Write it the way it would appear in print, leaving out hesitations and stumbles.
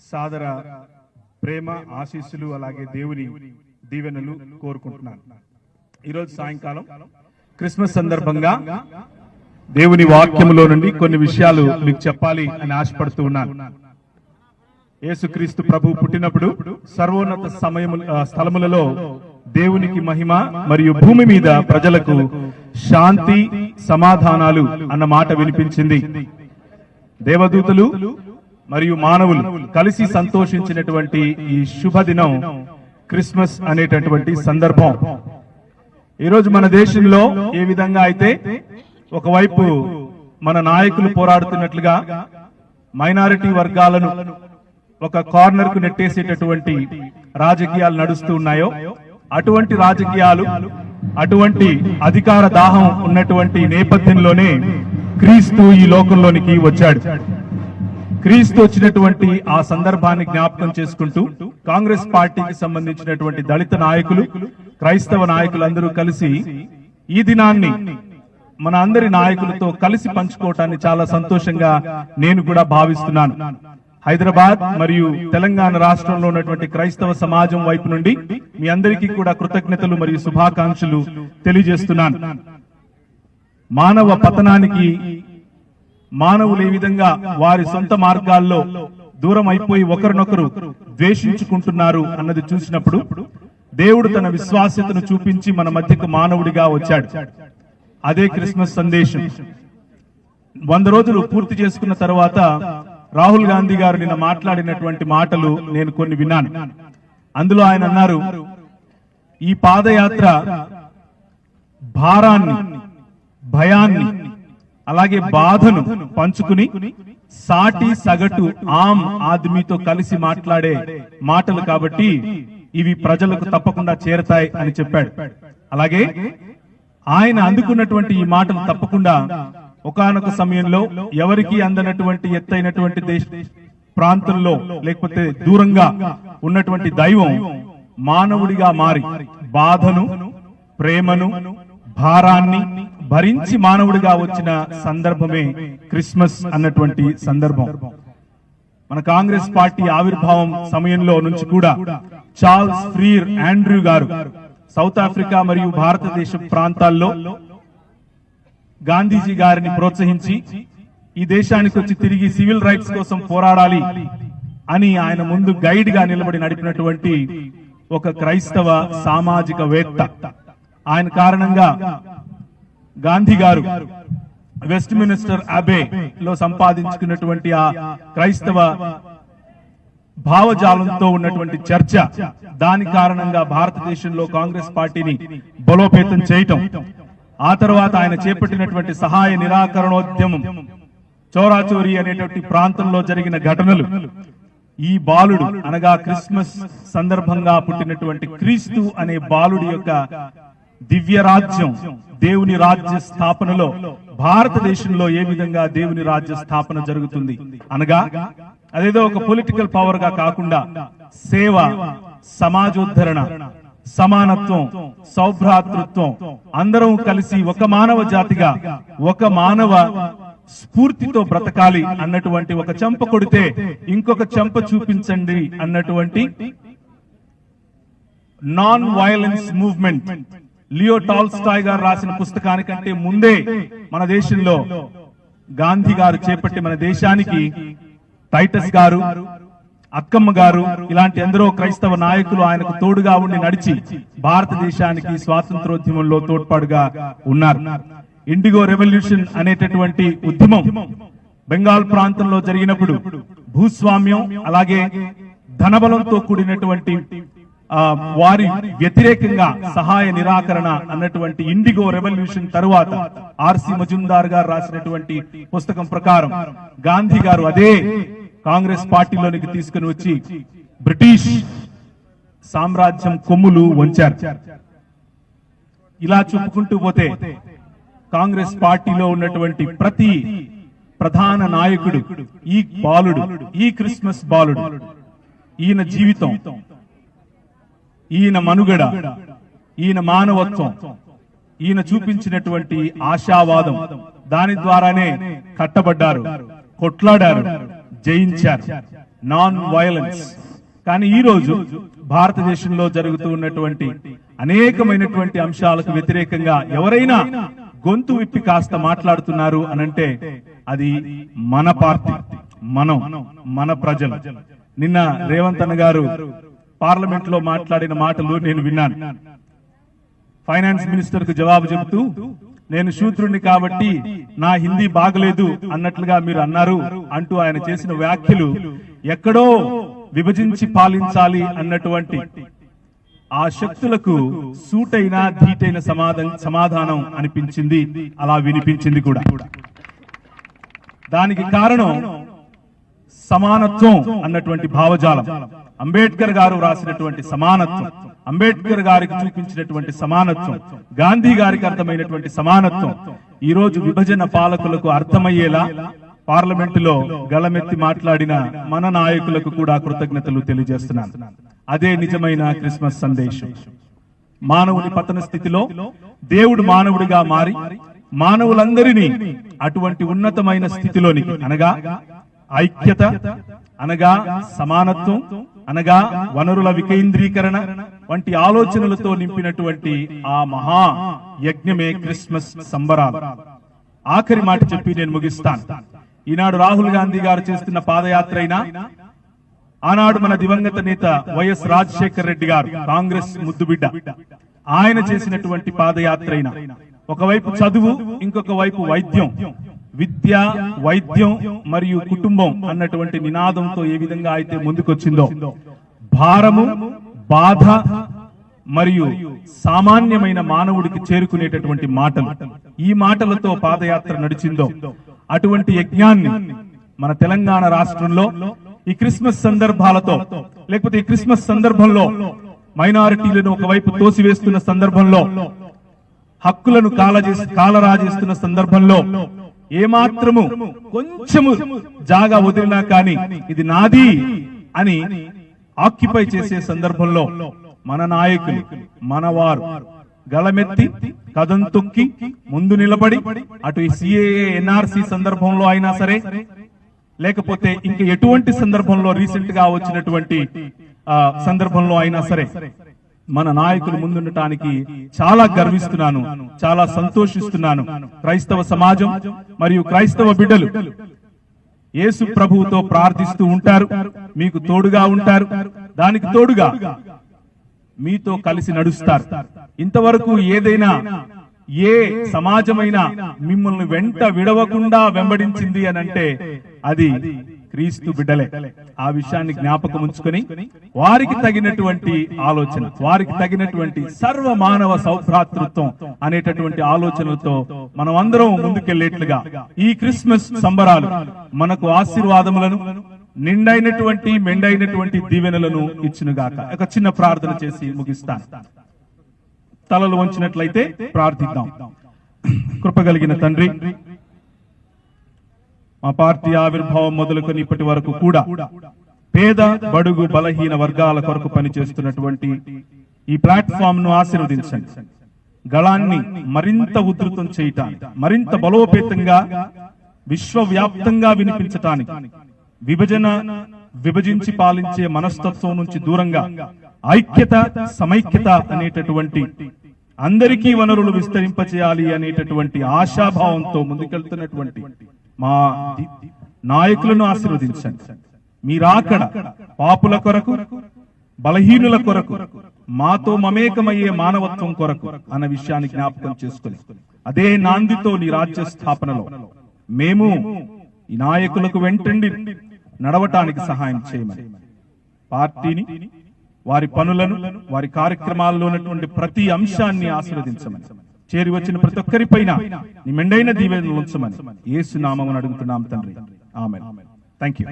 సాదర ప్రేమ ఆశీస్సులు అలాగే దేవుని దీవెనలు కోరుకుంటున్నాను. ఈరోజు సాయంకాలం క్రిస్మస్ సందర్భంగా దేవుని వాక్యములో నుండి కొన్ని విషయాలు మీకు చెప్పాలి అని ఆశపడుతూ ఉన్నాను. యేసుక్రీస్తు ప్రభు పుట్టినప్పుడు సర్వోన్నత స్థలములలో దేవునికి మహిమ మరియు భూమి మీద ప్రజలకు శాంతి సమాధానాలు అన్న మాట వినిపించింది. దేవదూతలు మరియు మానవులు కలిసి సంతోషించినటువంటి ఈ శుభదినం క్రిస్మస్ అనేటటువంటి సందర్భం. ఈరోజు మన దేశంలో ఏ విధంగా అయితే ఒకవైపు మన నాయకులు పోరాడుతున్నట్లుగా మైనారిటీ వర్గాలను ఒక కార్నర్ కు నెట్టేసేటటువంటి రాజకీయాలు నడుస్తూ ఉన్నాయో, అటువంటి రాజకీయాలు, అటువంటి అధికార దాహం ఉన్నటువంటి నేపథ్యంలోనే క్రీస్తు ఈ లోకంలోనికి వచ్చాడు. క్రీస్తు వచ్చినటువంటి ఆ సందర్భాన్ని జ్ఞాపకం చేసుకుంటూ కాంగ్రెస్ పార్టీకి సంబంధించినటువంటి దళిత నాయకులు, క్రైస్తవ నాయకులందరూ కలిసి ఈ దినాన్ని మన అందరి నాయకులతో కలిసి పంచుకోవటాన్ని చాలా సంతోషంగా నేను కూడా భావిస్తున్నాను. హైదరాబాద్ మరియు తెలంగాణ రాష్ట్రంలో ఉన్నటువంటి క్రైస్తవ సమాజం వైపు నుండి మీ అందరికీ కూడా కృతజ్ఞతలు మరియు శుభాకాంక్షలు తెలియజేస్తున్నాను. మానవ పతనానికి మానవులు ఏ విధంగా వారి సొంత మార్గాల్లో దూరం అయిపోయి ఒకరినొకరు ద్వేషించుకుంటున్నారు అన్నది చూసినప్పుడు దేవుడు తన విశ్వాస్యతను చూపించి మన మధ్యకు మానవుడిగా వచ్చాడు. అదే క్రిస్మస్ సందేశం. 100 రోజులు పూర్తి చేసుకున్న తర్వాత రాహుల్ గాంధీ గారు నిన్న మాట్లాడినటువంటి మాటలు నేను కొన్ని విన్నాను. అందులో ఆయన అన్నారు, ఈ పాదయాత్ర భారాన్ని, భయాన్ని, అలాగే బాధను పంచుకుని సాటి సగటు ఆమ్ ఆద్మీతో కలిసి మాట్లాడే మాటలు కాబట్టి ఇవి ప్రజలకు తప్పకుండా చేరతాయి అని చెప్పాడు. అలాగే ఆయన అందుకున్నటువంటి ఈ మాటలు తప్పకుండా ఒకానొక సమయంలో ఎవరికి అందనటువంటి ఎత్తైనటువంటి దేశ ప్రాంతంలో లేకపోతే దూరంగా ఉన్నటువంటి దైవం మానవుడిగా మారి బాధను, ప్రేమను, భారాన్ని భరించి మానవుడిగా వచ్చిన సందర్భమే క్రిస్మస్ అన్నటువంటి సందర్భం. మన కాంగ్రెస్ పార్టీ ఆవిర్భావం సమయంలో నుంచి కూడా చార్ల్స్ ఫ్రీర్ ఆండ్రూ గారు సౌత్ ఆఫ్రికా మరియు భారతదేశ ప్రాంతాల్లో గాంధీజీ గారిని ప్రోత్సహించి ఈ దేశానికి వచ్చి తిరిగి సివిల్ రైట్స్ కోసం పోరాడాలి అని ఆయన ముందు గైడ్ గా నిలబడి నడిపినటువంటి ఒక క్రైస్తవ సామాజికవేత్త. ఆయన కారణంగా గాంధీ గారు వెస్ట్ మినిస్టర్ అబే లో సంపాదించుకున్నటువంటి ఆ క్రైస్తవ భావజాలంతో ఉన్నటువంటి చర్చ, దాని కారణంగా భారతదేశంలో కాంగ్రెస్ పార్టీని బలోపేతం చేయటం, ఆ తర్వాత ఆయన చేపట్టినటువంటి సహాయ నిరాకరణోద్యమం, చోరాచోరీ అనేటువంటి ప్రాంతంలో జరిగిన ఘటనలు, ఈ బాలుడు అనగా క్రిస్మస్ సందర్భంగా పుట్టినటువంటి క్రీస్తు అనే బాలుడి యొక్క దివ్య రాజ్యం, దేవుని రాజ్య స్థాపనలో భారతదేశంలో ఏ విధంగా దేవుని రాజ్య స్థాపన జరుగుతుంది అనగా అదేదో ఒక పొలిటికల్ పవర్ గా కాకుండా సేవ, సమాజోద్ధరణ, సమానత్వం, సౌభ్రాతృత్వం, అందరం కలిసి ఒక మానవ జాతిగా ఒక మానవ స్ఫూర్తితో బ్రతకాలి అన్నటువంటి, ఒక చెంప కొడితే ఇంకొక చెంప చూపించండి అన్నటువంటి non violence movement Leo Tolstoy గారు రాసిన పుస్తకానికంటే ముందే మన దేశంలో గాంధీ గారు చేపట్టి మన దేశానికి టైటస్ గారు, అక్కమ్మ గారు ఇలాంటి ఎందరో క్రైస్తవ నాయకులు ఆయనకు తోడుగా ఉండి నడిచి భారతదేశానికి స్వాతంత్రోద్యమంలో తోడ్పాటుగా ఉన్నారు. ఇండిగో రెవల్యూషన్ అనేటటువంటి ఉద్యమం బెంగాల్ ప్రాంతంలో జరిగినప్పుడు భూస్వామ్యం అలాగే ధనబలంతో కూడినటువంటి వారి వ్యతిరేకంగా సహాయ నిరాకరణ అన్నటువంటి ఇండిగో రెవల్యూషన్ తరువాత ఆర్సి మజుందార్ గారు రాసినటువంటి పుస్తకం ప్రకారం గాంధీ గారు అదే కాంగ్రెస్ పార్టీలోనికి తీసుకుని వచ్చి బ్రిటిష్ సామ్రాజ్యం కొమ్ములు వంచారు. ఇలా చెప్పుకుంటూ పోతే కాంగ్రెస్ పార్టీలో ఉన్నటువంటి ప్రతి ప్రధాన నాయకుడు ఈ బాలుడు, ఈ క్రిస్మస్ బాలుడు, ఈయన జీవితం, ఈయన మనుగడ, ఈయన మానవత్వం, ఈయన చూపించినటువంటి ఆశావాదం, దాని ద్వారానే కట్టబడ్డారు, కొట్లాడారు, జయించారు. Non violence. కానీ ఈ రోజు భారతదేశంలో జరుగుతూ ఉన్నటువంటి అనేకమైనటువంటి అంశాలకు వ్యతిరేకంగా ఎవరైనా గొంతు విప్పి కాస్త మాట్లాడుతున్నారు అనంటే అది మన పార్టీ, మన ప్రజలు. నిన్న రేవంత్ అన్న గారు పార్లమెంట్ లో మాట్లాడిన మాటలు నేను విన్నాను. ఫైనాన్స్ మినిస్టర్ కు జవాబు చెబుతూ, నేను శూద్రుణ్ణి కాబట్టి నా హిందీ బాగలేదు అన్నట్లుగా మీరు అన్నారు అంటూ ఆయన చేసిన వ్యాఖ్యలు ఎక్కడో విభజించి పాలించాలి అన్నటువంటి ఆ శక్తులకు సూటైన ధీటైన సమాధానం అనిపించింది, అలా వినిపించింది కూడా. దానికి కారణం సమానత్వం అన్నటువంటి భావజాలం. అంబేద్కర్ గారు రాసినటువంటి సమానత్వం, అంబేద్కర్ గారికి చూపించినటువంటి సమానత్వం, గాంధీ గారికి అర్థమైనటువంటి సమానత్వం ఈ రోజు విభజన పాలకులకు అర్థమయ్యేలా పార్లమెంటులో గళమెత్తి మాట్లాడిన మన నాయకులకు కూడా కృతజ్ఞతలు తెలియజేస్తున్నాను. అదే నిజమైన క్రిస్మస్ సందేశం. మానవుని పతన స్థితిలో దేవుడు మానవుడిగా మారి మానవులందరినీ అటువంటి ఉన్నతమైన స్థితిలోనికి, అనగా ఐక్యత, అనగా సమానత్వం, అనగా వనరుల వికేంద్రీకరణ వంటి ఆలోచనలతో నింపినటువంటి ఆ మహా యజ్ఞమే క్రిస్మస్ సంబరాలు. ఆఖరి మాట చెప్పి నేను ముగిస్తాను. ఈనాడు రాహుల్ గాంధీ గారు చేస్తున్న పాదయాత్ర అయినా, ఆనాడు మన దివంగత నేత వైఎస్ రాజశేఖర్ రెడ్డి గారు, కాంగ్రెస్ ముద్దుబిడ్డ, ఆయన చేసినటువంటి పాదయాత్ర అయినా, ఒకవైపు చదువు, ఇంకొక వైపు వైద్యం, విద్య, వైద్యం మరియు కుటుంబం అన్నటువంటి నినాదంతో ఏ విధంగా అయితే ముందుకొచ్చిందో, భారము, బాధ మరియు సామాన్యమైన మానవుడికి చేరుకునేటటువంటి మాటలు, ఈ మాటలతో పాదయాత్ర నడిచిందో, అటువంటి యజ్ఞాన్ని మన తెలంగాణ రాష్ట్రంలో ఈ క్రిస్మస్ సందర్భాలతో, లేకపోతే ఈ క్రిస్మస్ సందర్భంలో మైనారిటీలను ఒకవైపు తోసివేస్తున్న సందర్భంలో, హక్కులను కాలరాజేస్తున్న సందర్భంలో ఏమాత్రము కొంచెము జాగా వదిలినా కానీ ఇది నాది అని ఆక్యుపై చేసే సందర్భంలో మన నాయకులు, మనవారు గళమెత్తి కదం తొక్కి ముందు నిలబడి, అటు సిఏఏ ఎన్ఆర్సీ సందర్భంలో అయినా సరే, లేకపోతే ఇంక ఎటువంటి సందర్భంలో రీసెంట్ గా వచ్చినటువంటి సందర్భంలో అయినా సరే, మన నాయకులు ముందుండటానికి చాలా గర్విస్తున్నాను, చాలా సంతోషిస్తున్నాను. క్రైస్తవ సమాజం మరియు క్రైస్తవ బిడ్డలు యేసు ప్రభువుతో ప్రార్థిస్తూ ఉంటారు, మీకు తోడుగా ఉంటారు, దానికి తోడుగా మీతో కలిసి నడుస్తారు. ఇంతవరకు ఏదైనా ఏ సమాజమైనా మిమ్మల్ని వెంట విడవకుండా వెంబడించింది అని అంటే అది క్రీస్తు బిడ్డలే. ఆ విషయాన్ని జ్ఞాపకం ఉంచుకొని వారికి తగినటువంటి ఆలోచన, వారికి తగినటువంటి సర్వ మానవ సౌభ్రాతృత్వం అనేటటువంటి ఆలోచనలతో మనం అందరం ముందుకెళ్లేట్లుగా ఈ క్రిస్మస్ సంబరాలు మనకు ఆశీర్వాదములను, నిండైనటువంటి మెండైనటువంటి దీవెనలను ఇచ్చునుగాక. ఒక చిన్న ప్రార్థన చేసి ముగిస్తాను. తలలు వంచినట్లయితే ప్రార్థిద్దాం. కృపగలిగిన తండ్రి, మా పార్టీ ఆవిర్భావం మొదలుకొని ఇప్పటి వరకు కూడా పేద, బడుగు, బలహీన వర్గాల కొరకు పనిచేస్తున్నటువంటి ఈ ప్లాట్ఫామ్ ను ఆశీర్వదించండి. గళాన్ని మరింత ఉధృతం చేయటానికి, మరింత బలోపేతంగా విశ్వవ్యాప్తంగా వినిపించటానికి, విభజించి పాలించే మనస్తత్వం నుంచి దూరంగా ఐక్యత, సమైక్యత అనేటటువంటి, అందరికీ వనరులు విస్తరింపచేయాలి అనేటటువంటి ఆశాభావంతో ముందుకెళ్తున్నటువంటి మా నాయకులను ఆశీర్వదించండి. మీరాకడ పాపుల కొరకు, బలహీనుల కొరకు, మాతో మమేకమయ్యే మానవత్వం కొరకు అన్న విషయాన్ని జ్ఞాపకం చేసుకుని, అదే నాందితో నీ రాజ్య స్థాపనలో మేము ఈ నాయకులకు వెంటండి నడవటానికి సహాయం చేయమని, పార్టీని, వారి పనులను, వారి కార్యక్రమాల్లో ఉన్నటువంటి ప్రతి అంశాన్ని ఆశీర్వదించమని, చేరి వచ్చిన ప్రతి ఒక్కరిపైన నీ మెండైన దీవెనలు ఉంచమని యేసు నామమున అడుగుతున్నాం తండ్రి. ఆమేన్. థాంక్యూ.